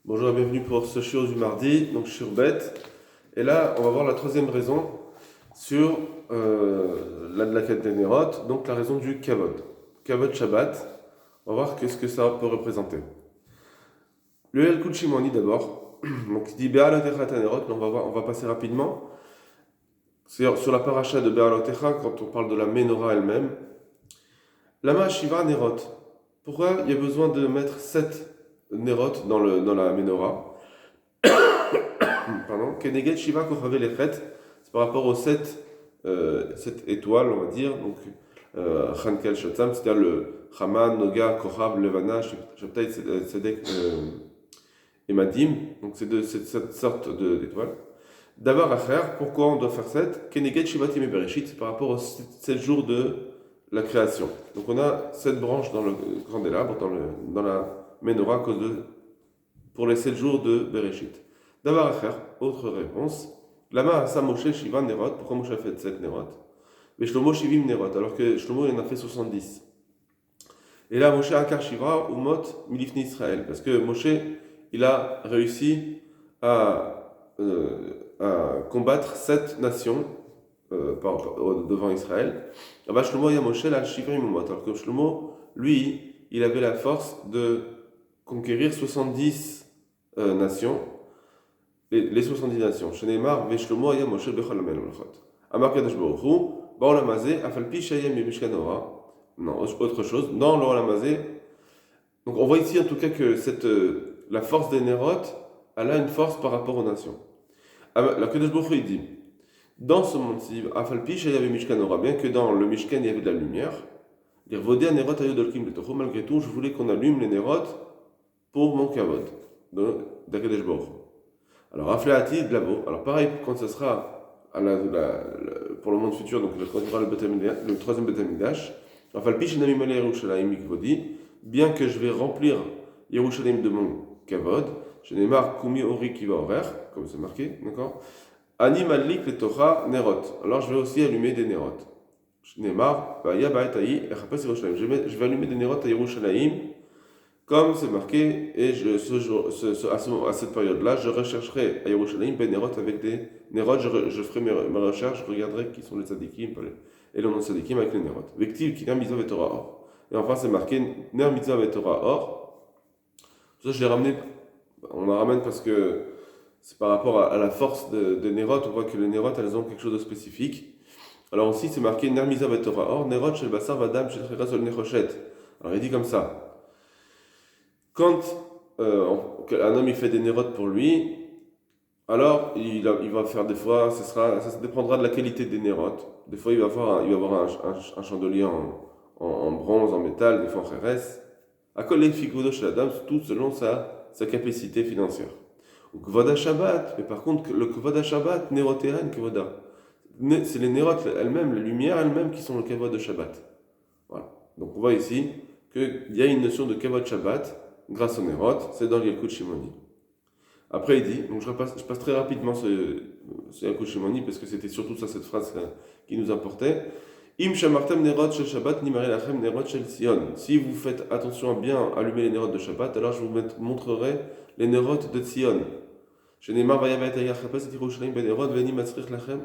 Bonjour et bienvenue pour ce shiur du mardi, donc shiur bête. Et là, on va voir la troisième raison sur la quête des Nerot, donc la raison du kavod. Kavod Shabbat, on va voir qu'est-ce que ça peut représenter. Le El Shimoni d'abord, donc il dit Be'alotecha Tanerot, on va passer rapidement. C'est sur la paracha de Be'alotecha, quand on parle de la menorah elle-même. Lama Shiva Nerot. Pourquoi il y a besoin de mettre 7 Nerot dans la menorah? Pardon, Keneged Shiva Kochavé Lechet, c'est par rapport aux 7 étoiles, on va dire, donc Chankel Shatzam, c'est-à-dire le Haman, Noga, Kochav, Levana, Shabtai, Tzedek et Madim, donc c'est cette sorte d'étoiles. D'abord à faire, pourquoi on doit faire 7? Keneged Shiva Timé Bereshit, c'est par rapport aux 7 jours de la création. Donc on a 7 branches dans le candélabre, dans la menorah, pour les 7 jours de Bereshit. D'abord à faire, autre réponse. Lama Asa Moshe Shiva Nerot, pourquoi Moshe a fait 7 Nerot? Mais Shlomo Shivim Nerot, alors que Shlomo il en a fait 70. Et là, Moshe Akar Shiva ou Mot Milifni Israël, parce que Moshe il a réussi à combattre 7 nations devant Israël. Là-bas, Shlomo et Moshe la Shivim ou Mot, alors que Shlomo, lui, il avait la force de conquérir 70 nations. Les 70 nations. Sheneimar, Veshlomo, Aya Moshe, Bechol Amel Olchot. Amar Kadosh Baruch Hu, Baolam Hazeh, Afalpi Shayem Yemishkan Ora. Non, autre chose. Dans l'Olam Hazeh. Donc on voit ici en tout cas que la force des Nerot, elle a une force par rapport aux nations. La Kadosh Baruch Hu, il dit, dans ce monde-ci, Afalpi Shayem Yemishkan Ora, bien que dans le Mishkan il y avait de la lumière, dire Vodé Nerot Ayodolkim Letocho, malgré tout, je voulais qu'on allume les Nerot pour mon kavod. D'Akadosh Baruch Hu. Alors, Aflaati de Labo. Alors, pareil, quand ce sera pour le monde futur, donc quand il y aura le troisième Beth Amikdash, bien que je vais remplir Yerushalayim de mon kavod, je n'ai marre Kumi Ori qui va horaire, comme c'est marqué, d'accord? Ani Malik le Torah Nerot. Alors, je vais aussi allumer des Nerot. Je n'ai marre, je vais allumer des Nerot à Yerushalayim. Comme c'est marqué, et à cette période-là, je rechercherai à Yerushalayim ben Nerot avec des Nerot, je ferai mes recherches, je regarderai qui sont les tzadikim et les non-tzadikim avec les Nerot. Vektiv ki ner mitzvah et Torah or. Et enfin, c'est marqué ner mitzvah et Torah or. Ça, je l'ai ramené, on la ramène parce que c'est par rapport à la force de Nerot, on voit que les Nerot, elles ont quelque chose de spécifique. Alors aussi, c'est marqué ner mitzvah et Torah or, Nerot shel basar vadam shel chiras ol nechoshet. Alors il dit comme ça. Quand un homme il fait des nérotes pour lui, alors il va faire des fois, ça dépendra de la qualité des nérotes. Des fois il va avoir un chandelier en bronze, en métal, des fois en khérès. À coller figudo chez la dame, tout selon sa capacité financière. Ou kvoda Shabbat, mais par contre le kvoda Shabbat, nérotéran kvoda. C'est les nérotes elles-mêmes, les lumières elles-mêmes qui sont le kavod de Shabbat. Voilà. Donc on voit ici qu'il y a une notion de kavod Shabbat grâce au Nerot, c'est dans l'Yalkut Shimoni. Après il dit, donc je passe très rapidement ce Yalkut Shimoni parce que c'était surtout ça cette phrase qui nous importait. Im shamartem nerot shel Shabbat nimare lachem nerot shel Sion. Si vous faites attention à bien allumer les nérotes de Shabbat, alors je vous montrerai les nérotes de Sion.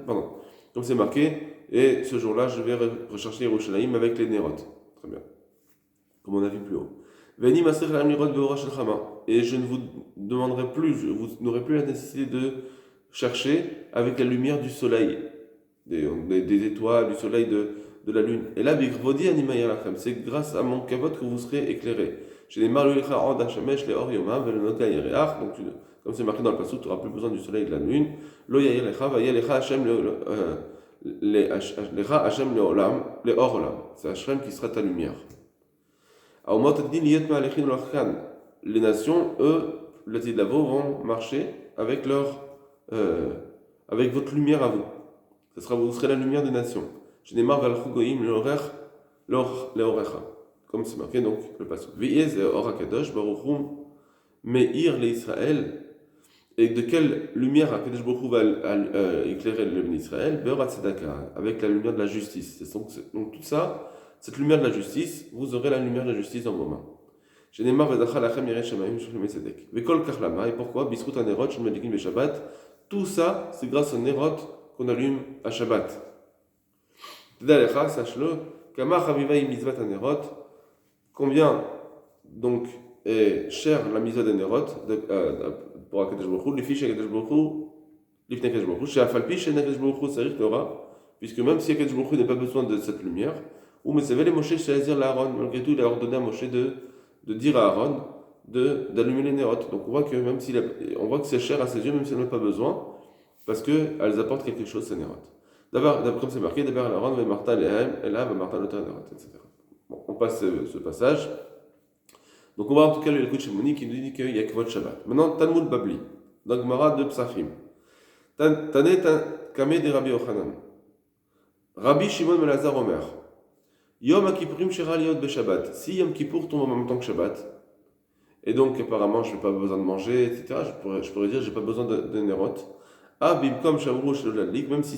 Pardon. Comme c'est marqué, et ce jour-là je vais rechercher Yerushalayim avec les nérotes. Très bien. Comme on a vu plus haut. Et je ne vous demanderai plus, vous n'aurez plus la nécessité de chercher avec la lumière du soleil, des étoiles, du soleil, de la lune. Et là, c'est grâce à mon kavod que vous serez éclairés. Donc, comme c'est marqué dans le passage, tu n'auras plus besoin du soleil et de la lune. C'est Hashem qui sera ta lumière. Les nations, eux, le Tidlavo, vont marcher avec avec votre lumière à vous. Vous serez la lumière des nations. Comme c'est marqué donc le passage. Meir les Israël. Et de quelle lumière Akadosh Baruch Hu va éclairer le peuple d'Israël? Avec la lumière de la justice. Donc tout ça, cette lumière de la justice, vous aurez la lumière de la justice dans vos mains. Shenemar vedachal lachem yireh shamayim shulchem etzedek. Vekol kach lama. Et pourquoi? Bisrut hanerot shel madlikin beshabbat. Tout ça, c'est grâce aux nerot qu'on allume à Shabbat. T'dalecha, sache-le, kama chaviva mitzvat hanerot. Combien donc est chère la mitzvah des nerot pour Akadosh Baruch Hu, les fiches Akadosh Baruch Hu, l'ifnei Akadosh Baruch Hu, chez Afalpi, chez Akadosh Baruch Hu, sarich Torah, puisque même si Akadosh Baruch Hu n'a pas besoin de cette lumière, ou mais les Moshe Shazir la Aaron, malgré tout, il a ordonné à Moshe de dire à Aaron d'allumer les nerot. Donc on voit que même on voit que c'est cher à ses yeux, même s'il n'en a pas besoin, parce qu'elles apportent quelque chose, ces nerot. D'abord, comme c'est marqué, d'abord Aaron va Martha Lehem, et là va Martha Lotar nerot, etc. Bon, on passe ce passage. Donc on va en tout cas le Yalkut Shimoni qui nous dit qu'il y a Kvod Shabbat. Maintenant, Talmud Babli, dans Gemara de Psachim. Tanet Kameh de Rabbi Yochanan. Rabbi Shimon ben Elazar Omer. Yom Kippurim Shera Liot Beshabbat. Si Yom Kippour tombe en même temps que Shabbat, et donc apparemment je n'ai pas besoin de manger, etc., je pourrais dire je n'ai pas besoin de Nerot. Ah, Bimkom Shamru Shalodalik, même si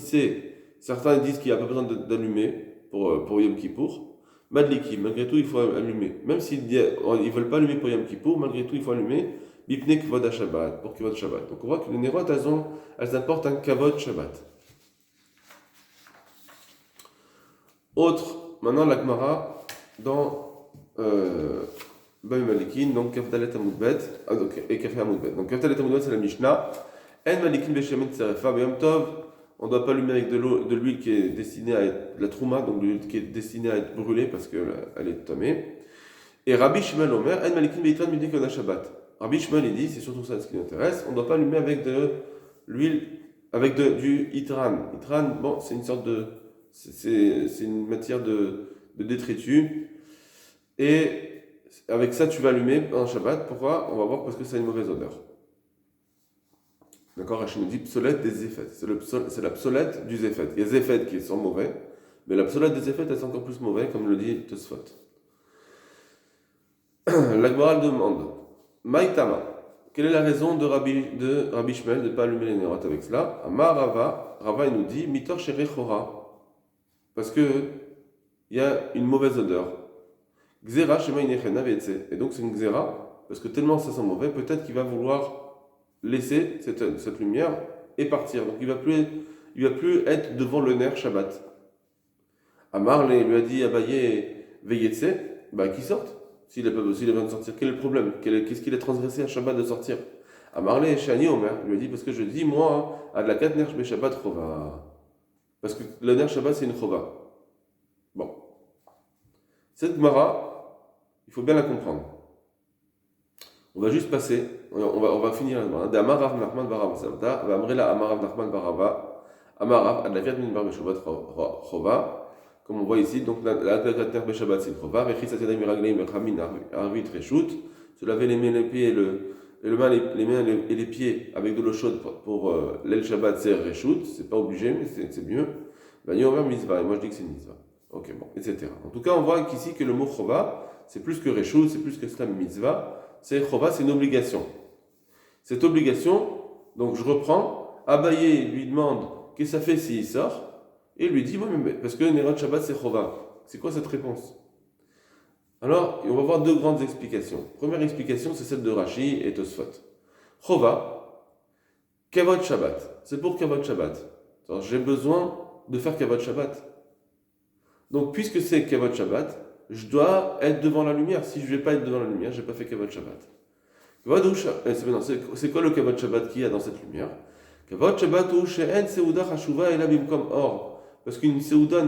certains disent qu'il n'y a pas besoin d'allumer pour Yom Kippour. Madliki, malgré tout, il faut allumer. Même s'ils ne veulent pas allumer pour Yom Kippour, malgré tout, il faut allumer Bipne Kvod Shabbat, pour Kvod Shabbat. Donc on voit que les Nerot, elles apportent un Kvod Shabbat. Autre, maintenant la Gemara dans Babi Malikin, donc Kafdalet Amoudbet, et Kafé Amoudbet. Donc Kafdalet Amoudbet, c'est la Mishnah. En Malikin Beshemet Tserefa, Bayom Tov. On ne doit pas allumer avec de l'huile qui est destinée à être de la trouma, donc de l'huile qui est destinée à être brûlée parce qu'elle est tomée. Et Rabbi Shmuel Omer, En Malikin Beitran Midin Koda Shabbat. Rabbi Shmuel il dit, c'est surtout ça ce qui nous intéresse, on ne doit pas allumer avec de l'huile, avec du itran. Itran, bon, c'est une sorte de, c'est une matière de détritus. Et avec ça, tu vas allumer pendant Shabbat. Pourquoi? On va voir parce que ça a une mauvaise odeur. D'accord, Rachid nous dit psolète des zéphet. C'est la psolète du zéphet. Il y a zéphet qui sont mauvais, mais la psolète des zéphet, elle est encore plus mauvaise, comme le dit Tosfot. La Gemara demande Maïtama, quelle est la raison de Rabbi Shmuel de ne pas allumer les nerot avec cela? Amar Rava il nous dit Mitor Sherechora, parce qu'il y a une mauvaise odeur. Xera Shema Inechena Vetse. Et donc c'est une xera, parce que tellement ça sent mauvais, peut-être qu'il va vouloir laisser cette lumière et partir. Donc il va plus être devant le ner Shabbat. Amar lui a dit Abaye Veyetse, qu'il sorte. S'il a besoin de sortir, quel est le problème? Qu'est-ce qu'il a transgressé à Shabbat de sortir? Amarle Shani Omer lui a dit parce que je dis moi à de la 4 ner Shabbat Chova. Parce que le ner Shabbat c'est une Chova. Bon. Cette Gemara, il faut bien la comprendre. On va juste passer, on va finir la Gemara. D'Amar Rav Nachman Barava Savda, Amrela Amar Rav Nachman Barava, Amar Rav Adlakat Min Bar Beshabbat Chova, comme on voit ici, donc la Adlakat Beshabbat c'est Chova, Rechis Atedai Miragleim Ramin Arvit Reshut, se laver les mains, les pieds les mains et les pieds avec de l'eau chaude pour l'El Shabbat c'est Reshut, c'est pas obligé mais c'est mieux. Vani Omer Mitzvah, et moi je dis que c'est Mitzvah. Ok, bon, etc. En tout cas, on voit qu'ici que le mot Chova, c'est plus que Reshut, c'est plus que Stam Mitzvah. C'est Chova, c'est une obligation. Cette obligation, donc je reprends, Abaye lui demande qu'est-ce que ça fait s'il sort, et il lui dit, oui, mais parce que Nerot Shabbat c'est Chova. C'est quoi cette réponse? Alors, on va voir deux grandes explications. Première explication, c'est celle de Rashi et Tosfot. Chova, Kavod Shabbat. C'est pour Kavod Shabbat. Alors, j'ai besoin de faire Kavod Shabbat. Donc, puisque c'est Kavod Shabbat, je dois être devant la lumière. Si je ne vais pas être devant la lumière, je n'ai pas fait Kavod Shabbat. C'est quoi le Kavod Shabbat qu'il y a dans cette lumière? Kavod Shabbat ou she'en seuda chashuva ela bimkom or. Parce qu'une seuda on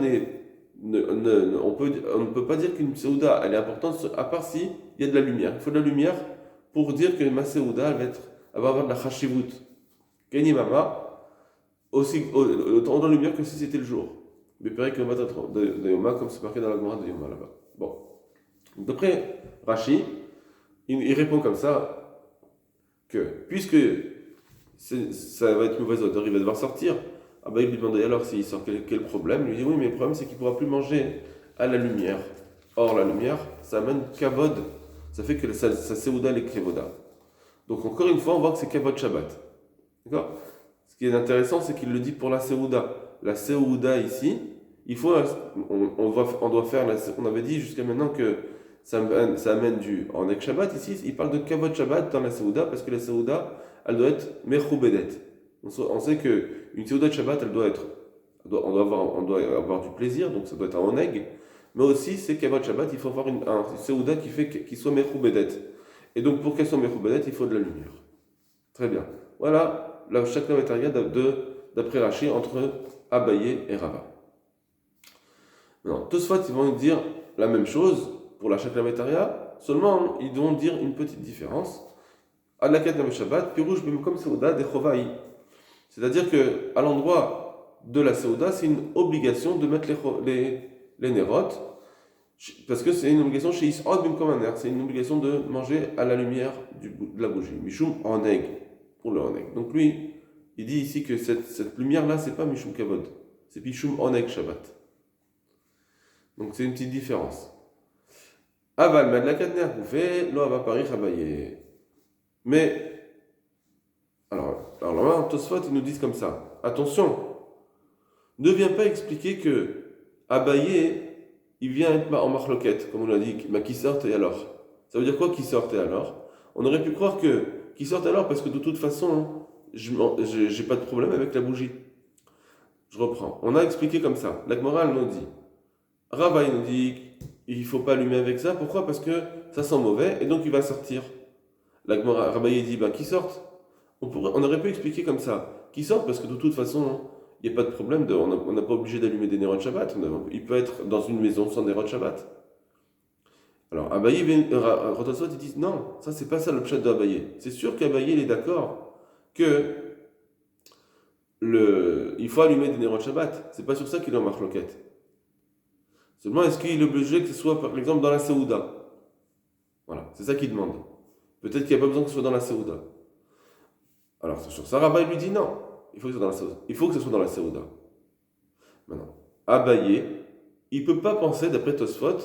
ne peut pas dire qu'une seuda elle est importante à part si il y a de la lumière. Il faut de la lumière pour dire que ma seuda elle va avoir de la chashivut. Keni mama aussi autant de lumière que si c'était le jour. Mais pareil que de Yoma, comme c'est marqué dans la Gemara de Yoma là-bas. Bon. D'après Rashi, il répond comme ça que puisque ça va être une mauvaise odeur, il va devoir sortir. Ah il lui demande alors s'il sort quel problème. Il lui dit oui, mais le problème c'est qu'il ne pourra plus manger à la lumière. Or la lumière, ça amène kavod. Ça fait que ça seuda les kevoda. Donc encore une fois, on voit que c'est kavod Shabbat. D'accord? Ce qui est intéressant, c'est qu'il le dit pour la seuda. La seuda ici, il faut, on doit faire, on avait dit jusqu'à maintenant que ça amène du Onek Shabbat. Ici, il parle de Kavod Shabbat dans la Seouda, parce que la Seouda, elle doit être Mechoubedet. On sait qu'une Seouda de Shabbat, on doit avoir du plaisir, donc ça doit être un Oneg. Mais aussi, c'est Kavod Shabbat, il faut avoir un Seouda qui soit Mechoubedet. Et donc, pour qu'elle soit Mechoubedet, il faut de la lumière. Très bien. Voilà la Shakla Metaria d'après Rashi entre Abaye et Rava. Tosfot, ils vont dire la même chose pour la Shakla Metaria, seulement ils vont dire une petite différence. Adlakat Nam Shabbat, Pirouj Bimkom Seouda de Chovaï. C'est-à-dire qu'à l'endroit de la Seouda, c'est une obligation de mettre les nérotes, parce que c'est une obligation chez Is'od Bimkom Aner, c'est une obligation de manger à la lumière de la bougie. Mishum Oneg, pour le Oneg. Donc lui, il dit ici que cette lumière-là, c'est pas Mishum Kavod, c'est Mishum Oneg Shabbat. Donc c'est une petite différence. Aval Madlakat Ner Koufé, Lo Ava Parich Abaye. Mais, alors là, Tosfot, ils nous disent comme ça. Attention, ne viens pas expliquer que Abaye, il vient être en marloquette, comme on l'a dit, qui sorte et alors. Ça veut dire quoi qui sorte et alors? On aurait pu croire que qui sorte alors parce que de toute façon, j'ai pas de problème avec la bougie. Je reprends. On a expliqué comme ça. La Gemara nous dit, Rava nous dit, il faut pas allumer avec ça. Pourquoi? Parce que ça sent mauvais et donc il va sortir. La Gemara, Rabaye dit, qui sorte. On aurait pu expliquer comme ça. Qui sorte parce que de toute façon, il n'y a pas de problème, on n'a pas obligé d'allumer des Nerot Shabbat. Il peut être dans une maison sans Nerot Shabbat. Alors, Abaye, Rotosot, ils disent non, ça c'est pas ça le pshat de Abaye. C'est sûr qu'Abaye il est d'accord que il faut allumer des Nerot Shabbat. C'est pas sur ça qu'il est en marloquette. Seulement, est-ce qu'il est obligé que ce soit par exemple dans la Seouda? Voilà, c'est ça qu'il demande. Peut-être qu'il n'y a pas besoin que ce soit dans la Seouda. Alors, sur ça, Abaye lui dit non. Il faut que ce soit dans la Seouda. Il faut que ce soit dans la Seouda. Maintenant, Abaye, il ne peut pas penser, d'après Tosfot,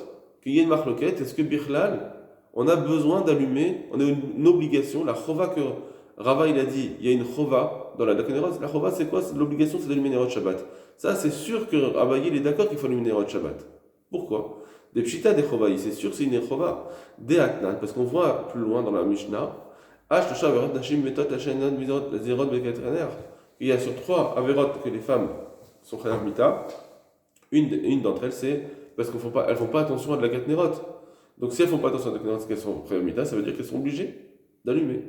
qu'il y a une marloquette. Est-ce que Birlal, on a besoin d'allumer, on a une obligation, la chova que Rava il a dit, il y a une chova dans la Dakeneros. La chova c'est quoi? L'obligation c'est d'allumer Nerot Shabbat. Ça c'est sûr que Abaye il est d'accord qu'il faut allumer Nerot Shabbat. Pourquoi? Des pshita des chovaï, c'est sûr que c'est une chova. Des atnan, parce qu'on voit plus loin dans la Mishnah, il y a sur 3 averot que les femmes sont chayav mita. Une d'entre elles, c'est parce qu'elles ne font pas attention à de la gatnerot. Donc si elles ne font pas attention à de la gatnerot, qu'elles sont chayav mita, ça veut dire qu'elles sont obligées d'allumer.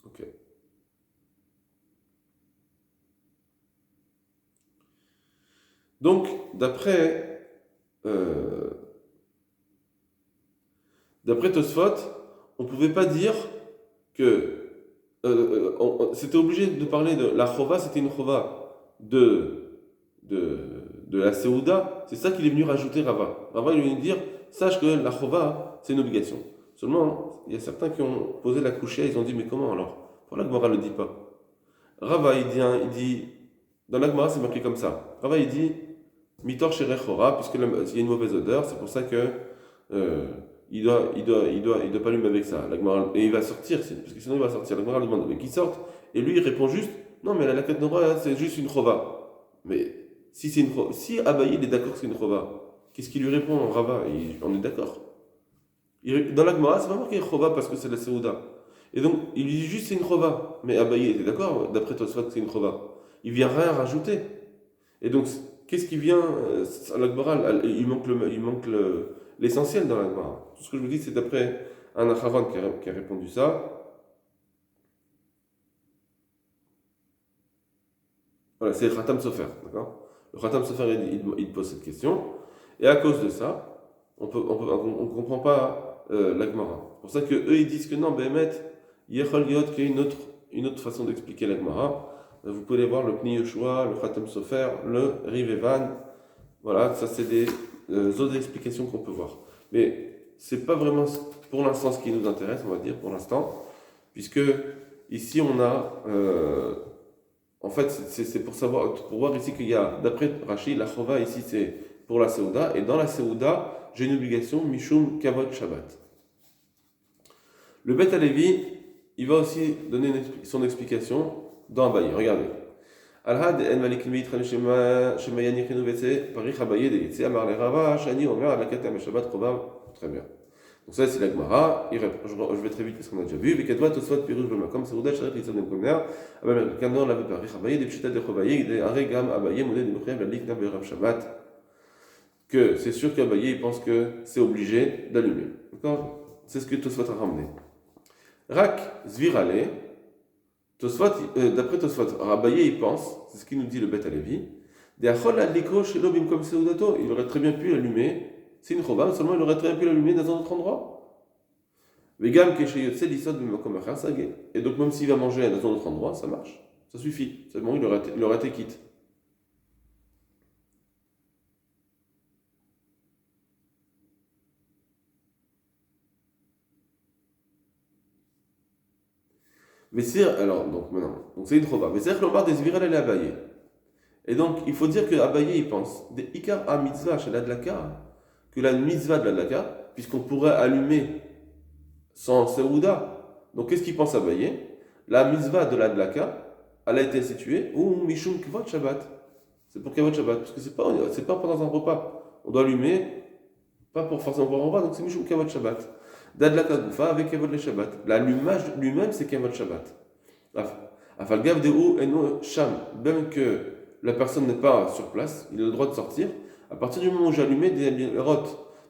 Ok. Donc, d'après Tosfot, on ne pouvait pas dire que c'était obligé de parler de la chova, c'était une chova de la Seouda, c'est ça qu'il est venu rajouter Rava. Rava il est venu dire, sache que la chova, c'est une obligation. Seulement, il y a certains qui ont posé la couchée, ils ont dit, mais comment alors? Pourquoi la Gemara ne le dit pas? Rava il dit, dans la Gemara c'est marqué comme ça. Rava il dit, mitor sherechora, puisqu'il y a une mauvaise odeur, c'est pour ça que il doit pas allumer avec ça. Et il va sortir, parce que sinon il va sortir. La Gemara lui demande, mais qu'il sorte. Et lui il répond juste, non mais la Ketnora c'est juste une chova. Mais si Abaye il est d'accord que c'est une chova, qu'est-ce qu'il lui répond Rava? On est d'accord. Dans la Gemara c'est pas marqué chova parce que c'est la Seouda. Et donc il lui dit juste c'est une chova. Mais Abaye était d'accord, d'après Tosfot que c'est une chova. Il vient rien rajouter. Et donc qu'est-ce qui vient à la Gemara? Il manque l'essentiel dans la Gemara. Tout ce que je vous dis, c'est d'après un Acharon qui a répondu ça. Voilà, c'est le Khatam Sofer, d'accord? Le Khatam Sofer, il pose cette question. Et à cause de ça, on ne comprend pas la Gemara. C'est pour ça qu'eux, ils disent que non, Behemet, Yechol Yot, qu'il y a une autre façon d'expliquer la Gemara. Vous pouvez voir le Pni Yoshua, le Khatam Sofer, le Rivevan. Voilà, ça c'est des autres explications qu'on peut voir. Mais c'est pas vraiment pour l'instant ce qui nous intéresse, on va dire, pour l'instant, puisque ici on a, en fait, c'est pour voir ici qu'il y a, d'après Rashi, la chova ici c'est pour la Seouda, et dans la Seouda, j'ai une obligation, Mishum Kavod Shabbat. Le Beth Alevi, il va aussi donner son explication dans Abaye. Regardez. Al-had en malikim yitranu shema yanichinu vetse parich abaye de yitze amar le Rava shani omer adlakat am Shabbat chobam. Très bien. Donc ça c'est la Gemara. Je vais très vite parce qu'on a déjà vu. Vekadva tosfot pirush b'makom seuda sharet litzad nemkomer. Aber kanor la parich abaye de pshita de chovaye de aregam abaye modé de mochem la likna b'erav Shabbat. Que c'est sûr qu'Abaye il pense que c'est obligé d'allumer. D'accord? C'est ce que Tosfot a ramené. Rak Zvirale, d'après Tosfot, Abaye il pense, c'est ce qu'il nous dit le Bet Alevi, il aurait très bien pu l'allumer, c'est une chobam, seulement il aurait très bien pu l'allumer dans un autre endroit. Et donc même s'il va manger dans un autre endroit, ça marche, ça suffit, c'est bon, il aurait été quitte. Alors, donc maintenant, donc c'est une chova. Vesir l'omar des viral et Abaye. Et donc, il faut dire que Abaye, il pense, des ikar a mitzvah chez l'adlaka, que la mitzvah de l'adlaka, puisqu'on pourrait allumer sans seouda. Donc, qu'est-ce qu'il pense Abaye? La mitzvah de l'adlaka, elle a été instituée, ou mishum kavod Shabbat. C'est pour kavod Shabbat, parce que c'est pas pendant un repas. On doit allumer, pas pour forcément pour un repas, donc c'est mishum kavod Shabbat. D'adlaka goufa avec kavod le Shabbat. L'allumage lui-même, c'est kavod Shabbat. Afalgav de ou eno sham, même que la personne n'est pas sur place, il a le droit de sortir. À partir du moment où j'ai allumé des nerot,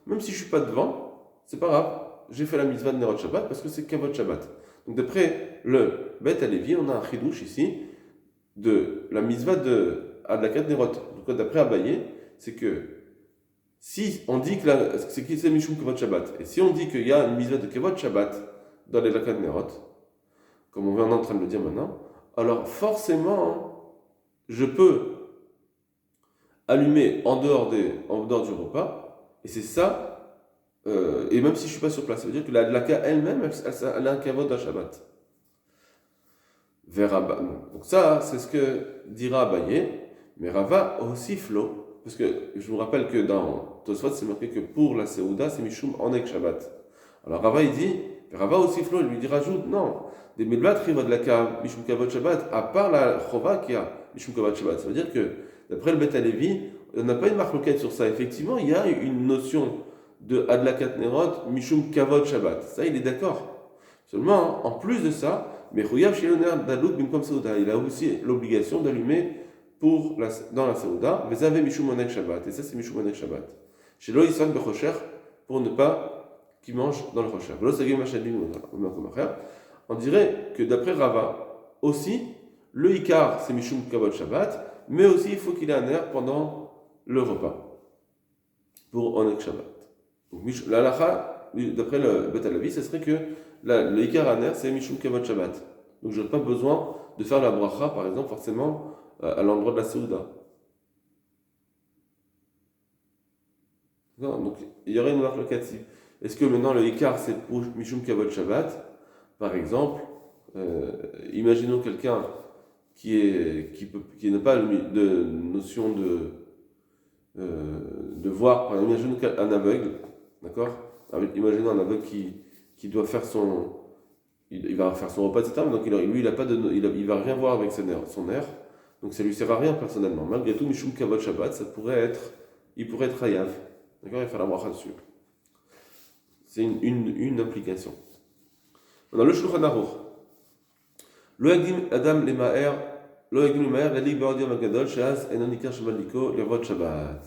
même si je suis pas devant, c'est pas grave, j'ai fait la mitzvah de nerot Shabbat parce que c'est kavod Shabbat. Donc d'après le Bet Alevi, on a un chidouche ici de la mitzvah de adlakat nerot. Donc d'après Abaye, c'est que si on dit que c'est mishum kavod Shabbat, et si on dit qu'il y a une mitzvah de kavod Shabbat dans les adlakat nerot, comme on est en train de le dire maintenant, alors forcément, je peux allumer en dehors du repas, et c'est ça, et même si je ne suis pas sur place, ça veut dire que la dlaka elle-même, elle a un kavod d'un Shabbat. Donc ça, c'est ce que dira Abaye, mais Rava aussi flo, parce que je vous rappelle que dans Tosfot, c'est marqué que pour la Seouda, c'est Mishum Onek Shabbat. Alors Rava, il dit, Rava aussi flo, il lui dit, rajoute, non, des Milvat Riva de la Ka, Mishum Kavod Shabbat, à part la Chova qui a Mishum Kavod Shabbat. Ça veut dire que, d'après le Bet Alevi, on n'a pas une marque sur ça. Effectivement, il y a une notion de Adlakat Nerot, Mishum Kavod Shabbat. Ça, il est d'accord. Seulement, en plus de ça, Mechuyav Shiloner Dalut Bimkom Seouda, il a aussi l'obligation d'allumer dans la Seouda, Vezave Mishum Onek Shabbat. Et ça, c'est Mishum Onek Shabbat. Chez Lo Yisran Bechocher, pour ne pas qu'il mange dans le Chocher. On dirait que d'après Rava, aussi, le Ikar, c'est Mishum Kavod Shabbat, mais aussi il faut qu'il ait un air pendant le repas, pour Onek Shabbat. Donc, l'alacha, d'après le Bet Alevi, ce serait que le Ikar un air, c'est Mishum Kavod Shabbat. Donc, je n'ai pas besoin de faire la bracha, par exemple, forcément, à l'endroit de la Seouda. Donc, il y aurait une marque locative. Est-ce que maintenant le Ikar, c'est pour Mishum Kavod Shabbat? Par exemple, imaginons quelqu'un qui n'a pas de notion de voir. Par exemple, imaginons un aveugle, d'accord? Imaginons un aveugle qui doit faire il va faire son repas, etc. Mais donc lui, il va rien voir avec son air, donc ça lui sert à rien personnellement. Malgré tout, Mishum Kavod Shabbat, il pourrait être Hayav, d'accord? Il va faire la bracha dessus. C'est une implication. Dans le Shulchan Aruch, Lo yagdim Adam lemaer, lalik ba'odim agadol, she'az enon ikar shemadliko lirvot Shabbat.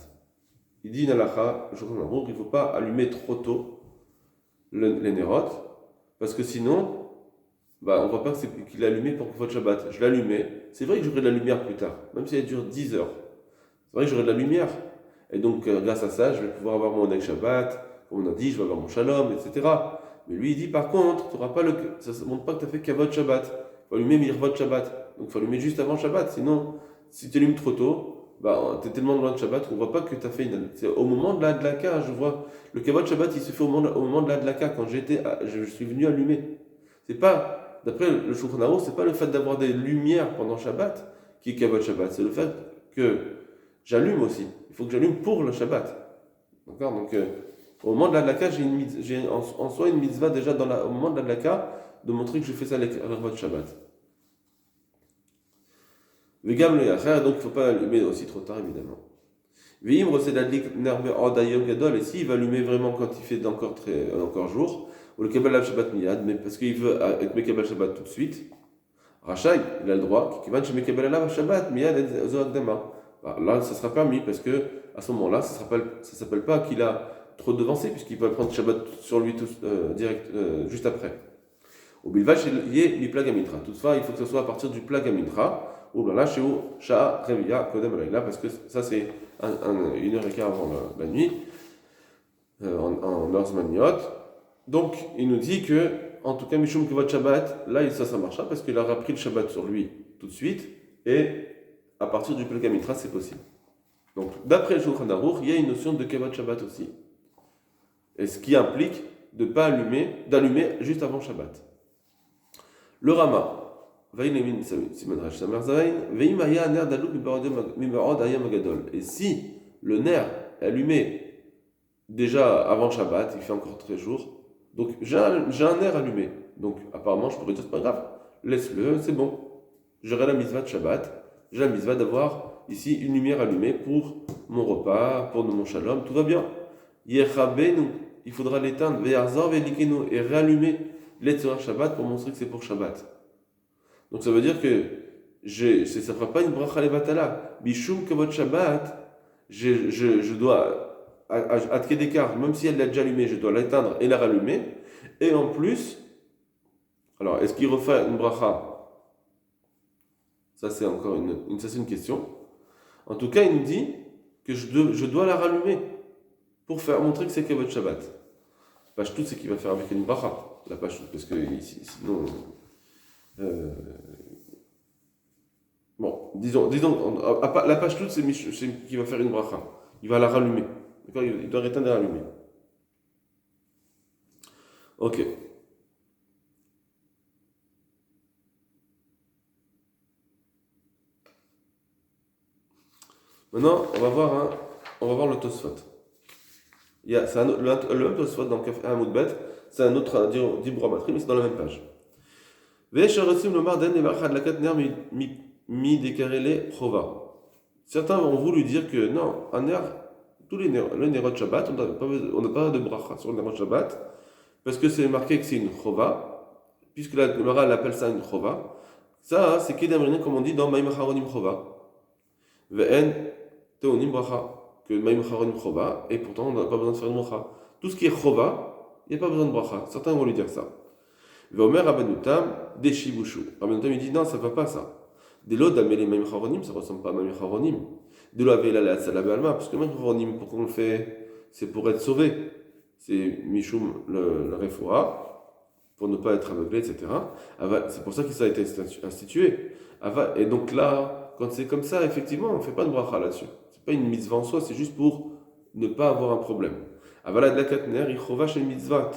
Il dit une halakha, le Shulchan Aruch, il ne faut pas allumer trop tôt les nérotes, parce que sinon, on ne voit pas qu'il a allumé pour Lirvot Shabbat. Je l'allumais, c'est vrai que j'aurai de la lumière plus tard, même si elle dure 10 heures. C'est vrai que j'aurai de la lumière. Et donc, grâce à ça, je vais pouvoir avoir mon Onek Shabbat, comme on a dit, je vais avoir mon Shalom, etc. Mais lui, il dit par contre, ça ne montre pas que tu as fait Kavod Shabbat. Il faut allumer Mirvot Shabbat. Donc il faut allumer juste avant Shabbat. Sinon, si tu allumes trop tôt, tu es tellement loin de Shabbat qu'on ne voit pas que tu as fait C'est au moment de la Hadlaka, je vois. Le Kavod Shabbat, il se fait au moment de la Hadlaka, quand je suis venu allumer. C'est pas, d'après le Shulchan Aruch, c'est pas le fait d'avoir des lumières pendant Shabbat qui est Kavod Shabbat. C'est le fait que j'allume aussi. Il faut que j'allume pour le Shabbat. D'accord? Donc, au moment de l'Adlaka, j'ai en soi une mitzvah déjà au moment de l'Adlaka de montrer que je fais ça avec votre Shabbat. Vegam le yacher, donc il ne faut pas allumer aussi trop tard, évidemment. Veim rosedadlik nerbe odayom gadol, et s'il va allumer vraiment quand il fait encore jour, ou le kabbalah shabbat miyad, mais parce qu'il veut être mekabel shabbat tout de suite, Rachai, il a le droit, kivan chez mekabel shabbat miyad zo akdama. Là, ça sera permis, parce que à ce moment-là, ça ne s'appelle pas qu'il a trop devancé, puisqu'il peut prendre Shabbat sur lui juste après. Au bilvash, il y a mi plagamitra. Toutefois, il faut que ce soit à partir du plagamitra, ou là, chez où Sha'a Reviya Kodem Alayla, parce que ça, c'est une heure et quart avant la nuit, en heure zmaniot. Donc, il nous dit que, en tout cas, Mishum Kivot Shabbat, là, ça marchera, parce qu'il aura pris le Shabbat sur lui tout de suite, et à partir du plagamitra, c'est possible. Donc, d'après le Shulchan Aruch, il y a une notion de Kavod Shabbat aussi. Et ce qui implique de ne pas d'allumer juste avant Shabbat. Le Rama, et si le nerf est allumé déjà avant Shabbat, il fait encore très jour, donc j'ai un nerf allumé. Donc apparemment, je pourrais dire, c'est pas grave, laisse-le, c'est bon. J'aurai la mitzvah de Shabbat, j'ai la mitzvah d'avoir ici une lumière allumée pour mon repas, pour mon shalom, tout va bien. Il faudra l'éteindre, et rallumer l'Etzorah Shabbat pour montrer que c'est pour Shabbat. Donc ça veut dire que ça ne fera pas une bracha levatala. Bishum kavod Shabbat, je dois, à d'écart, même si elle l'a déjà allumée, je dois l'éteindre et la rallumer. Et en plus, alors est-ce qu'il refait une bracha? Ça c'est encore une question. En tout cas, il nous dit que je dois la rallumer pour montrer que c'est Kavod Shabbat. Pashtout, c'est qu'il va faire avec une bracha. La Pashtout, parce que sinon. Bon, disons la Pashtout, c'est qu'il va faire une bracha. Il va la rallumer. D'accord, il doit éteindre et rallumer. Ok. Maintenant, on va voir le Tosfot. C'est le même Tosfot dans Kaf Hamoudbet, c'est un autre d'Ibra Matri, mais c'est dans la même page. Certains ont voulu dire que non, un nerf, le Nerot Shabbat, on n'a pas de bracha sur le Nerot Shabbat, parce que c'est marqué que c'est une chova, puisque la Gemara appelle ça une chova. Ça, c'est Kedem Rinen, comme on dit dans Maïm Haronim Chova. Ve'en Teonim Bracha, que Maïm Haronim Chova, et pourtant on n'a pas besoin de faire une bracha. Tout ce qui est chova, il n'y a pas besoin de bracha. Certains vont lui dire ça. Ve'omer Rabbenutam, Deshibushu. Rabbenutam, il dit non, ça ne va pas ça. De l'eau d'Ameli Maïm Haronim, ça ne ressemble pas à Maïm Haronim. De l'eau Avela la Salab Alma, parce que Maïm Haronim, pourquoi on le fait? C'est pour être sauvé. C'est Mishum le Refoua, pour ne pas être aveuglé, etc. C'est pour ça que ça a été institué. Et donc là, quand c'est comme ça, effectivement, on ne fait pas de bracha là-dessus. Ce n'est pas une mitzvah en soi, c'est juste pour ne pas avoir un problème. Avala de la katner, il chova chez mitzvat,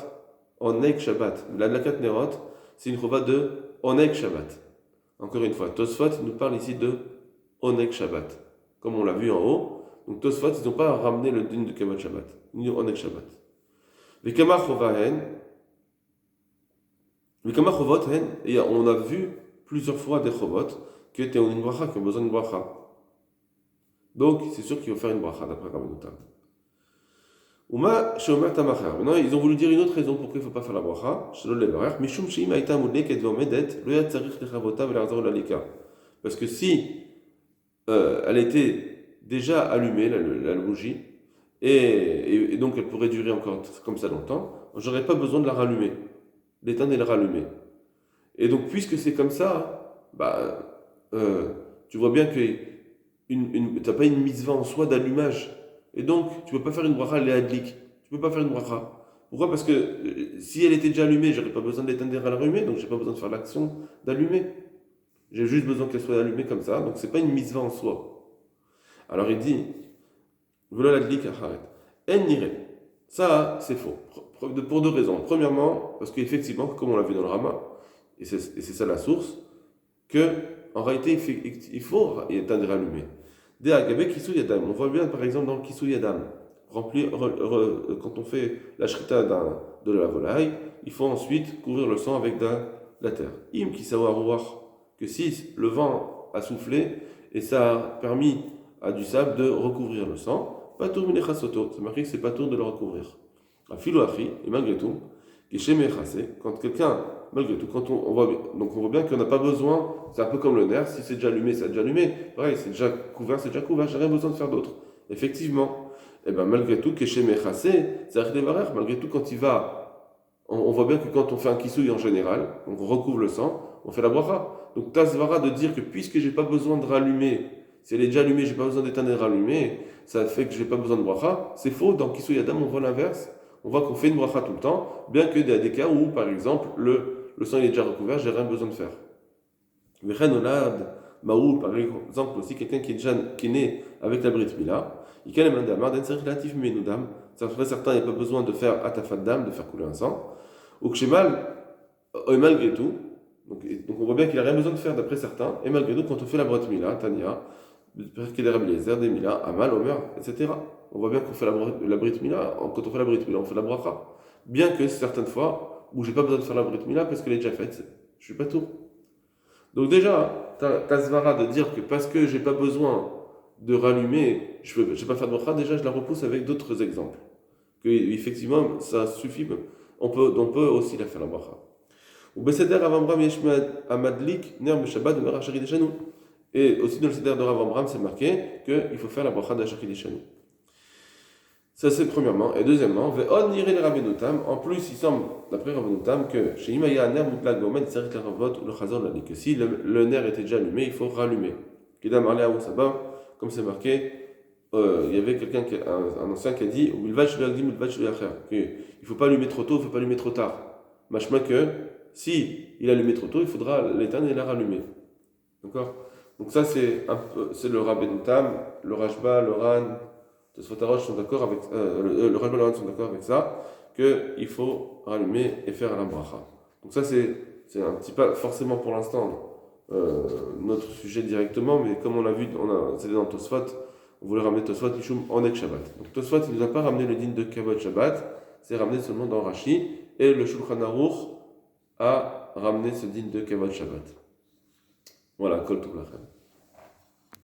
onek Shabbat. La katnerot, c'est une chova de onek Shabbat. Encore une fois, Tosfot nous parle ici de onek Shabbat, comme on l'a vu en haut. Donc Tosfot, ils n'ont pas ramené le din de Kavod Shabbat, ni onek Shabbat. Vekama chovahen, et on a vu plusieurs fois des chovot qui étaient en une bracha, qui ont besoin d'une bracha. Donc, c'est sûr qu'il faut faire une bracha d'après Rabbenutam. Maintenant, ils ont voulu dire une autre raison pourquoi il ne faut pas faire la bracha. Parce que si elle était déjà allumée, la bougie, et donc elle pourrait durer encore comme ça longtemps, j'aurais pas besoin de la rallumer, d'éteindre et de la rallumer. Et donc, puisque c'est comme ça, tu vois bien que tu n'as pas une mitzvah en soi d'allumage. Et donc, tu ne peux pas faire une bracha léadlik. Tu ne peux pas faire une bracha. Pourquoi? Parce que si elle était déjà allumée, je n'aurais pas besoin d'éteindre et de la rallumer, donc je n'ai pas besoin de faire l'action d'allumer. J'ai juste besoin qu'elle soit allumée comme ça, donc ce n'est pas une mitzvah en soi. Alors il dit, voilà l'adlik acharet. En nire. Ça, c'est faux. Pour deux raisons. Premièrement, parce qu'effectivement, comme on l'a vu dans le Rama, et c'est ça la source, que en réalité, il faut éteindre et rallumer. On voit bien par exemple dans le Kisou Yadam, quand on fait la shrita de la volaille, il faut ensuite couvrir le sang avec de la terre. Im Kisawa Ruach, que si le vent a soufflé et ça a permis à du sable de recouvrir le sang. Patour minechasoto, c'est marqué que c'est patour de le recouvrir. A filoachi, et malgré tout, quand quelqu'un, malgré tout, donc on voit bien qu'on n'a pas besoin, c'est un peu comme le nerf, si c'est déjà allumé, c'est déjà allumé, pareil, c'est déjà couvert, j'ai rien besoin de faire d'autre. Effectivement, et bien malgré tout, malgré tout, quand il va, on voit bien que quand on fait un kisouille en général, donc on recouvre le sang, on fait la bracha. Donc tasvara de dire que puisque j'ai pas besoin de rallumer, si elle est déjà allumée, j'ai pas besoin d'éteindre et de rallumer, ça fait que j'ai pas besoin de bracha, c'est faux, dans kisouille adam on voit l'inverse. On voit qu'on fait une bracha tout le temps, bien qu'il y a des cas où, par exemple, le sang il est déjà recouvert, j'ai rien besoin de faire. Maoul, par exemple, aussi quelqu'un qui est né avec la Brit Mila, il a un damar d'un cercle relatif ménudam, ça ferait certain, il n'y a pas besoin de faire atafat dam, de faire couler un sang, ou kshemal, et malgré tout, donc on voit bien qu'il n'a rien besoin de faire d'après certains, et malgré tout, quand on fait la Brit Mila, Tania, des Mila, Amal, Omer, etc. On voit bien qu'on fait la Brit Mila, quand on fait la Brit Mila, on fait la bracha. Bien que certaines fois, où j'ai pas besoin de faire la Brit Mila parce qu'elle est déjà faite, je suis pas tout. Donc déjà, ta svara de dire que parce que j'ai pas besoin de rallumer, je vais pas faire de bracha, déjà je la repousse avec d'autres exemples. Que effectivement, ça suffit, on peut aussi la faire la bracha. Ou Beseder Avamram Yeshmed Amadlik Ner Shabbat de Merachari Deshanou. Et aussi dans le Seder de Rav Amram, c'est marqué qu'il faut faire la bracha d'Ashaki Deshanou. Ça c'est premièrement. Et deuxièmement, Ve'od nire le Rabbeinu-Tam. En plus, il semble, d'après Rabbeinu-Tam, que chez Imaya Ner Mutlak Gomen, c'est la Ravot ou le Chazor l'a dit que si le nerf était déjà allumé, il faut rallumer. Kidam Arle Aou Sabah, comme c'est marqué, il y avait un ancien qui a dit il ne faut pas allumer trop tôt, il ne faut pas allumer trop tard. Machma que si il allumé trop tôt, il faudra l'éteindre et la rallumer. D'accord? Donc ça c'est le Rabbeinu Tam, le Rashba, le Ran, Tosfot Arosh sont d'accord avec le Rashba et le Ran sont d'accord avec ça, qu'il faut rallumer et faire la bracha. Donc ça c'est un petit pas forcément pour l'instant notre sujet directement, mais comme on l'a vu, c'était dans Tosfot, on voulait ramener Tosfot Mishum en Ek Shabbat. Donc Tosfot il nous a pas ramené le din de Kavod Shabbat, c'est ramené seulement dans Rashi, et le Shulchan Aruch a ramené ce din de Kavod Shabbat. Voilà, Kol Tov Lachem.